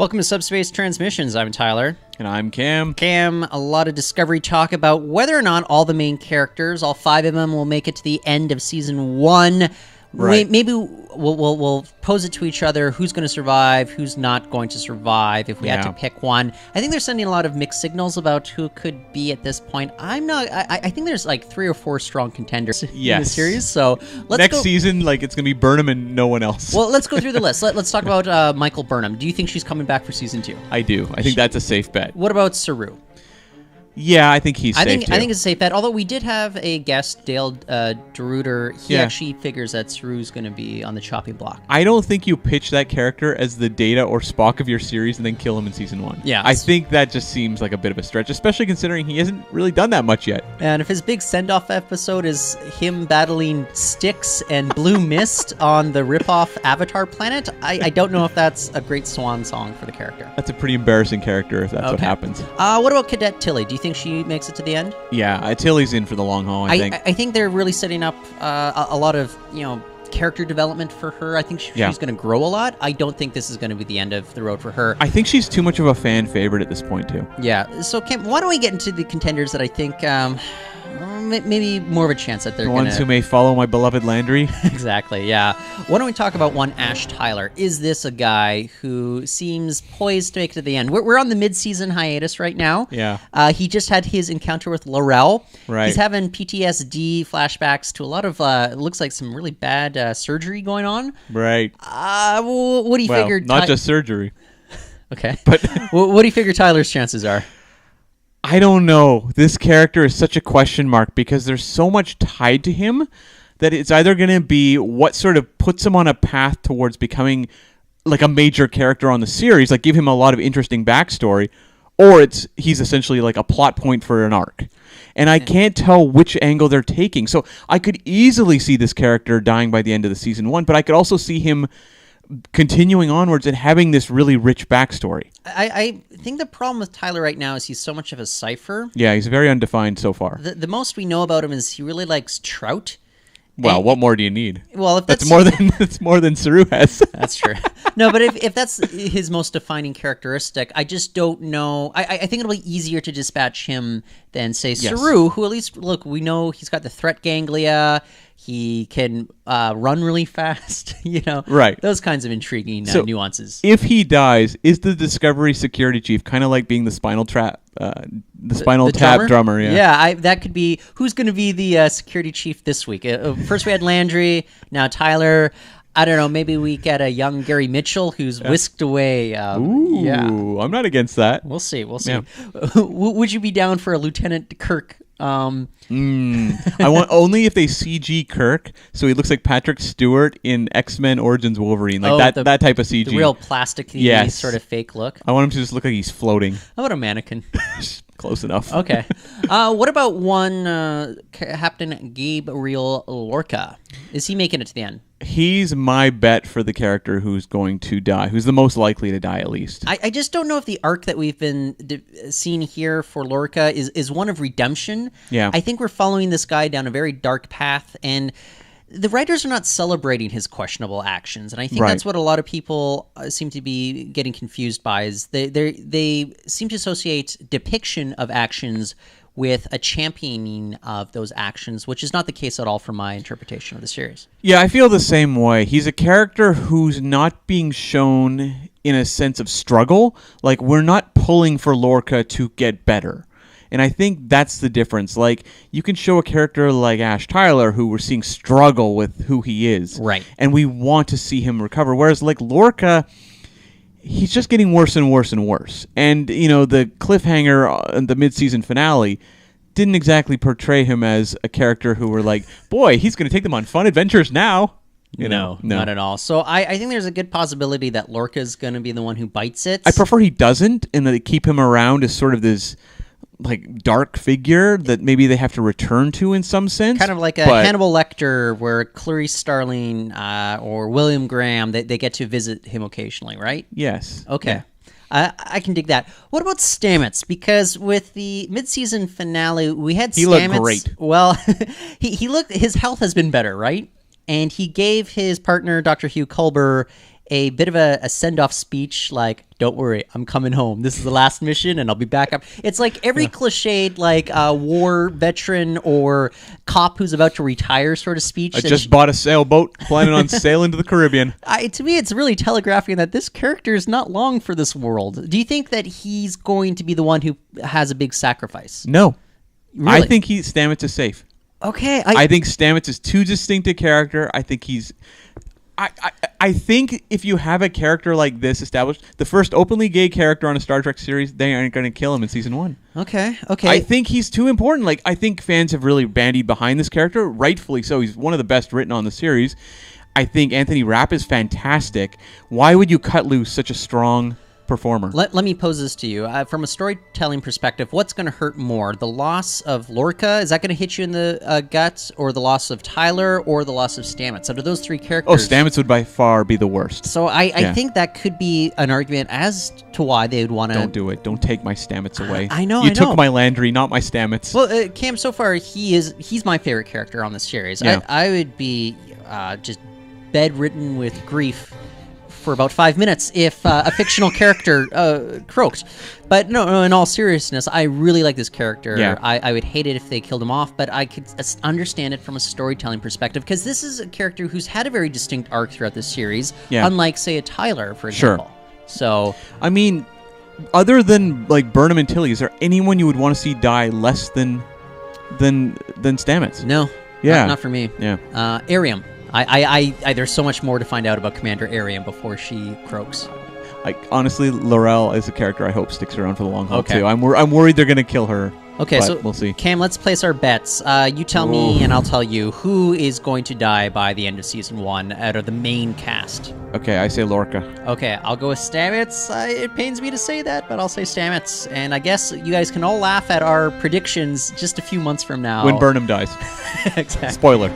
Welcome to Subspace Transmissions. I'm Tyler. And I'm Cam. Cam, a lot of Discovery talk about whether or not all the main characters, all 5 of them, will make it to the end of Season 1. Right. Maybe we'll pose it to each other, who's going to survive, who's not going to survive, if we had to pick one. I think they're sending a lot of mixed signals about who could be at this point. I think there's like 3 or 4 strong contenders in the series, so Next season, it's going to be Burnham and no one else. Well, let's go through the list. Let's talk about Michael Burnham. Do you think she's coming back for Season 2? I do. I think that's a safe bet. What about Saru? Yeah, I think he's safe, too. I think it's a safe bet, although we did have a guest, Dale DeRuiter. He actually figures that Saru's going to be on the chopping block. I don't think you pitch that character as the Data or Spock of your series and then kill him in Season 1. Yeah. I think that just seems like a bit of a stretch, especially considering he hasn't really done that much yet. And if his big send-off episode is him battling Styx and Blue Mist on the rip-off Avatar planet, I don't know if that's a great swan song for the character. That's a pretty embarrassing character if that's what happens. What about Cadet Tilly? Do you think she makes it to the end? Yeah, Tilly's in for the long haul, I think. I think they're really setting up a lot of, character development for her. I think she's going to grow a lot. I don't think this is going to be the end of the road for her. I think she's too much of a fan favorite at this point, too. Yeah. So, Kim, why don't we get into the contenders that I think maybe more of a chance that they're going to... The ones who may follow my beloved Landry? Exactly, yeah. Why don't we talk about one Ash Tyler? Is this a guy who seems poised to make it to the end? We're on the mid-season hiatus right now. Yeah. He just had his encounter with L'Rell. Right. He's having PTSD flashbacks to a lot of, it looks like some really bad surgery going on. Right. What do you figure... not just surgery. Okay. But what do you figure Tyler's chances are? I don't know. This character is such a question mark because there's so much tied to him that it's either going to be what sort of puts him on a path towards becoming like a major character on the series, like give him a lot of interesting backstory, or he's essentially like a plot point for an arc. And I can't tell which angle they're taking. So I could easily see this character dying by the end of the Season 1, but I could also see him continuing onwards and having this really rich backstory. I think the problem with Tyler right now is he's so much of a cipher. Yeah, he's very undefined so far. The most we know about him is he really likes trout. Well, what more do you need? Well, if that's more than Saru has. That's true. No, but if that's his most defining characteristic, I just don't know. I think it'll be easier to dispatch him than, say, Saru, who at least, look, we know he's got the threat ganglia. He can run really fast, Right. Those kinds of intriguing nuances. If he dies, is the Discovery security chief kind of like being the Spinal Tap, drummer? Yeah, that could be. Who's going to be the security chief this week? First we had Landry, now Tyler. I don't know. Maybe we get a young Gary Mitchell who's whisked away. Ooh, I'm not against that. We'll see. Yeah. Would you be down for a Lieutenant Kirk? I want only if they CG Kirk, so he looks like Patrick Stewart in X-Men Origins Wolverine, like that type of CG, the real plastic sort of fake look. I want him to just look like he's floating. How about a mannequin? Close enough. Okay. What about one Captain Gabriel Lorca? Is he making it to the end? He's my bet for the character who's going to die, who's the most likely to die at least. I just don't know if the arc that we've been seeing here for Lorca is one of redemption. Yeah. I think we're following this guy down a very dark path, and the writers are not celebrating his questionable actions, and I think that's what a lot of people seem to be getting confused by, is they seem to associate depiction of actions with a championing of those actions, which is not the case at all from my interpretation of the series. Yeah, I feel the same way. He's a character who's not being shown in a sense of struggle. Like, we're not pulling for Lorca to get better. And I think that's the difference. Like, you can show a character like Ash Tyler who we're seeing struggle with who he is. Right. And we want to see him recover. Whereas, like, Lorca, he's just getting worse and worse and worse. And, the cliffhanger in the mid-season finale didn't exactly portray him as a character who were like, boy, he's going to take them on fun adventures now. No, not at all. So I think there's a good possibility that Lorca's going to be the one who bites it. I prefer he doesn't, and that they keep him around as sort of this dark figure that maybe they have to return to in some sense. Kind of like a Hannibal Lecter, where Clarice Starling or William Graham, they get to visit him occasionally, right? Yes. Okay. Yeah. I can dig that. What about Stamets? Because with the mid-season finale, we had Stamets. He looked great. Well, he looked. His health has been better, right? And he gave his partner, Dr. Hugh Culber, a bit of a send-off speech like, don't worry, I'm coming home. This is the last mission and I'll be back up. It's like every cliched like war veteran or cop who's about to retire sort of speech. I just bought a sailboat, planning on sailing to the Caribbean. To me, it's really telegraphing that this character is not long for this world. Do you think that he's going to be the one who has a big sacrifice? No. Really? I think Stamets is safe. Okay. I think Stamets is too distinct a character. I think he's... I think if you have a character like this established, the first openly gay character on a Star Trek series, they aren't going to kill him in season 1. Okay. I think he's too important. Like, I think fans have really bandied behind this character, rightfully so. He's one of the best written on the series. I think Anthony Rapp is fantastic. Why would you cut loose such a strong performer? Let me pose this to you. From a storytelling perspective, what's going to hurt more? The loss of Lorca, is that going to hit you in the guts, or the loss of Tyler, or the loss of Stamets? Out of those three characters... Oh, Stamets would by far be the worst. So I think that could be an argument as to why they would want to... Don't do it. Don't take my Stamets away. I know, You took my Landry, not my Stamets. Well, Cam, so far, he's my favorite character on the series. Yeah. I would be just bedridden with grief for about 5 minutes if a fictional character croaked. But no, in all seriousness, I really like this character. Yeah. I would hate it if they killed him off, but I could understand it from a storytelling perspective, because this is a character who's had a very distinct arc throughout this series, unlike, say, a Tyler, for example. Sure. So... I mean, other than, like, Burnham and Tilly, is there anyone you would want to see die less than Stamets? No. Yeah. Not for me. Yeah. Ariam. I there's so much more to find out about Commander Ariam before she croaks. Honestly, Laurel is a character I hope sticks around for the long haul Okay. too. I'm worried they're gonna kill her. Okay, but so we'll see. Cam, let's place our bets. You tell me, and I'll tell you who is going to die by the end of season 1 out of the main cast. Okay, I say Lorca. Okay, I'll go with Stamets. It pains me to say that, but I'll say Stamets. And I guess you guys can all laugh at our predictions just a few months from now. When Burnham dies. Exactly. Spoiler.